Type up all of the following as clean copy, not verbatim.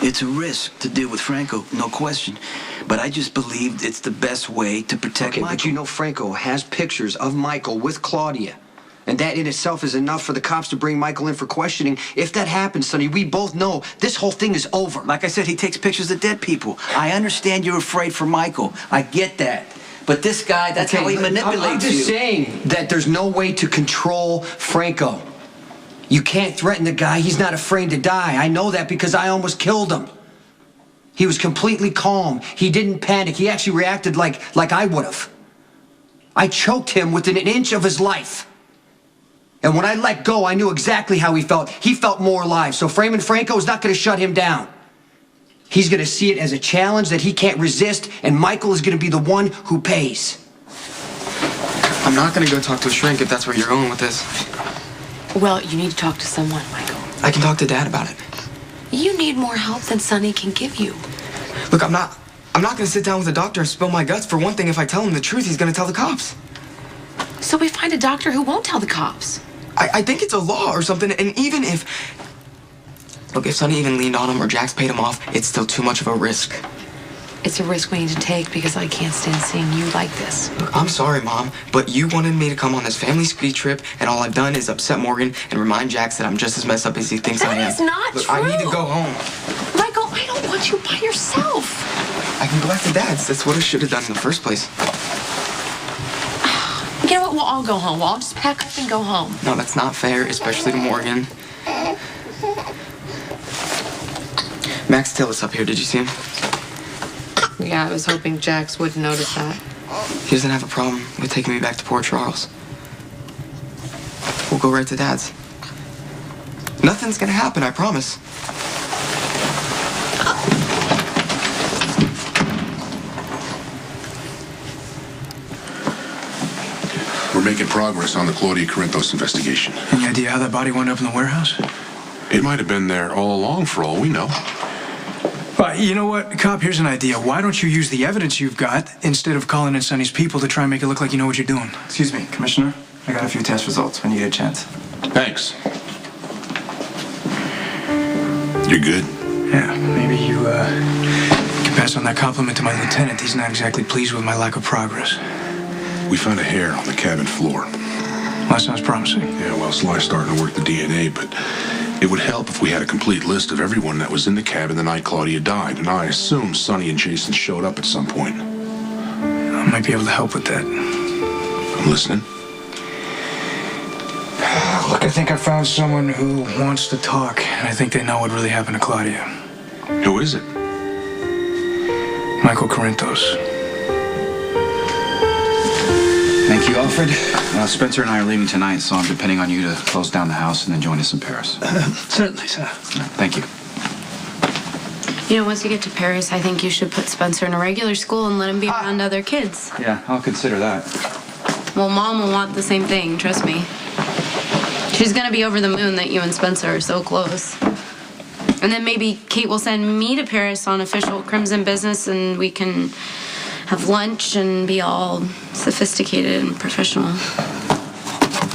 It's a risk to deal with Franco, no question. But I just believed it's the best way to protect Michael. But you know Franco has pictures of Michael with Claudia. And that in itself is enough for the cops to bring Michael in for questioning. If that happens, Sonny, we both know this whole thing is over. Like I said, he takes pictures of dead people. I understand you're afraid for Michael. I get that. But this guy, that's how he manipulates you. I'm just saying that there's no way to control Franco. You can't threaten the guy. He's not afraid to die. I know that because I almost killed him. He was completely calm. He didn't panic. He actually reacted like I would have. I choked him within an inch of his life. And when I let go, I knew exactly how he felt. He felt more alive. So framing Franco is not going to shut him down. He's going to see it as a challenge that he can't resist, and Michael is going to be the one who pays. I'm not going to go talk to a shrink if that's where you're going with this. Well, you need to talk to someone, Michael. I can talk to Dad about it. You need more help than Sonny can give you. Look, I'm not going to sit down with a doctor and spill my guts. For one thing, if I tell him the truth, he's going to tell the cops. So we find a doctor who won't tell the cops. I think it's a law or something, and even if... Look, if Sonny even leaned on him or Jax paid him off, it's still too much of a risk. It's a risk we need to take because I can't stand seeing you like this. Look, I'm sorry, Mom, but you wanted me to come on this family ski trip, and all I've done is upset Morgan and remind Jax that I'm just as messed up as he thinks I am. That is not Look, true. I need to go home. Michael, I don't want you by yourself. I can go back to Dad's. That's what I should have done in the first place. You know what? We'll all go home. We'll all just pack up and go home. No, that's not fair, especially to Morgan. Max Tillis up here. Did you see him? Yeah, I was hoping Jax wouldn't notice that. He doesn't have a problem with taking me back to Port Charles. We'll go right to Dad's. Nothing's gonna happen, I promise. We're making progress on the Claudia Corinthos investigation. Any idea how that body wound up in the warehouse? It might have been there all along for all we know. You know what, Cop, here's an idea. Why don't you use the evidence you've got instead of calling in Sonny's people to try and make it look like you know what you're doing? Excuse me, Commissioner. I got a few test results when you get a chance. Thanks. You're good? Yeah, maybe you can pass on that compliment to my lieutenant. He's not exactly pleased with my lack of progress. We found a hair on the cabin floor. Well, that sounds promising. Yeah, well, Sly's starting to work the DNA, but it would help if we had a complete list of everyone that was in the cabin the night Claudia died, and I assume Sonny and Jason showed up at some point. I might be able to help with that. I'm listening. Look, I think I found someone who wants to talk, and I think they know what really happened to Claudia. Who is it? Michael Corinthos. Thank you, Alfred. Spencer and I are leaving tonight, so I'm depending on you to close down the house and then join us in Paris. Certainly, sir. Thank you. You know, once you get to Paris, I think you should put Spencer in a regular school and let him be around other kids. Yeah, I'll consider that. Well, Mom will want the same thing, trust me. She's gonna be over the moon that you and Spencer are so close. And then maybe Kate will send me to Paris on official Crimson business and we can have lunch and be all sophisticated and professional.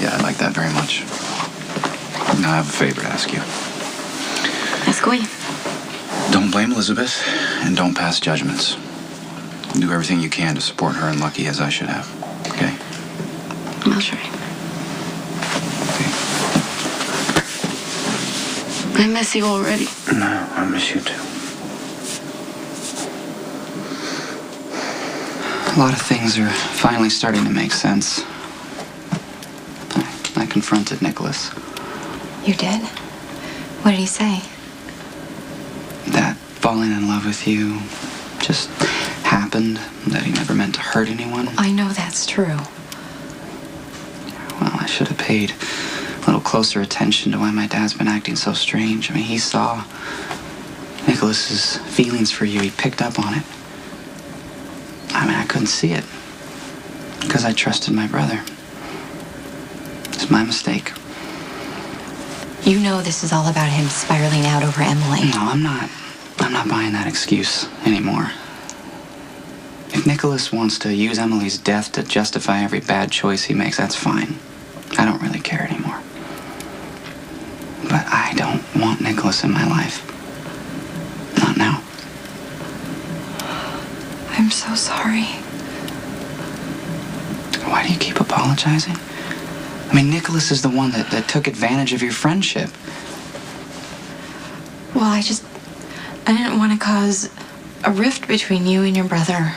Yeah, I like that very much. Now I have a favor to ask you. Ask away. Don't blame Elizabeth, and don't pass judgments. Do everything you can to support her and Lucky as I should have, okay? I'll try. I miss you already. No, I miss you too. A lot of things are finally starting to make sense. I confronted Nicholas. You did? What did he say? That falling in love with you just happened, that he never meant to hurt anyone. I know that's true. Well, I should have paid a little closer attention to why my dad's been acting so strange. I mean, he saw Nicholas's feelings for you. He picked up on it. I mean, I couldn't see it because I trusted my brother. It's my mistake. You know this is all about him spiraling out over Emily. No, I'm not buying that excuse anymore. If Nicholas wants to use Emily's death to justify every bad choice he makes, that's fine. I don't really care anymore. But I don't want Nicholas in my life. I'm so sorry. Why do you keep apologizing? I mean, Nicholas is the one that took advantage of your friendship. Well, I didn't want to cause a rift between you and your brother.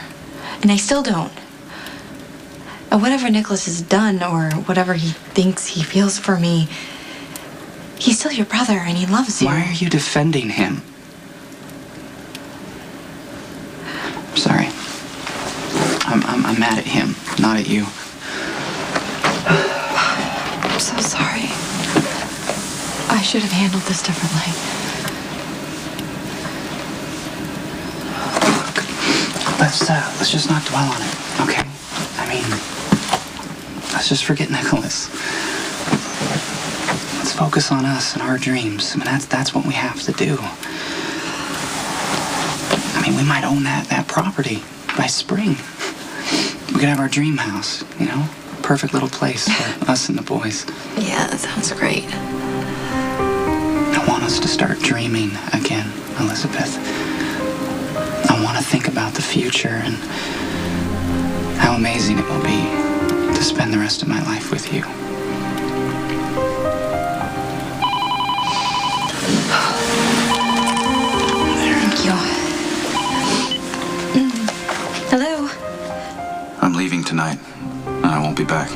And I still don't. Whatever Nicholas has done or whatever he thinks he feels for me, he's still your brother and he loves you. Why are you defending him? I'm sorry. I'm mad at him, not at you. I'm so sorry. I should have handled this differently. Let's just not dwell on it, okay? I mean, let's just forget Nicholas. Let's focus on us and our dreams. I mean, that's what we have to do. I mean, we might own that property by spring. We could have our dream house, you know? Perfect little place for us and the boys. Yeah, that sounds great. I want us to start dreaming again, Elizabeth. I want to think about the future and how amazing it will be to spend the rest of my life with you. Thank you. Hello? I'm leaving tonight, and I won't be back.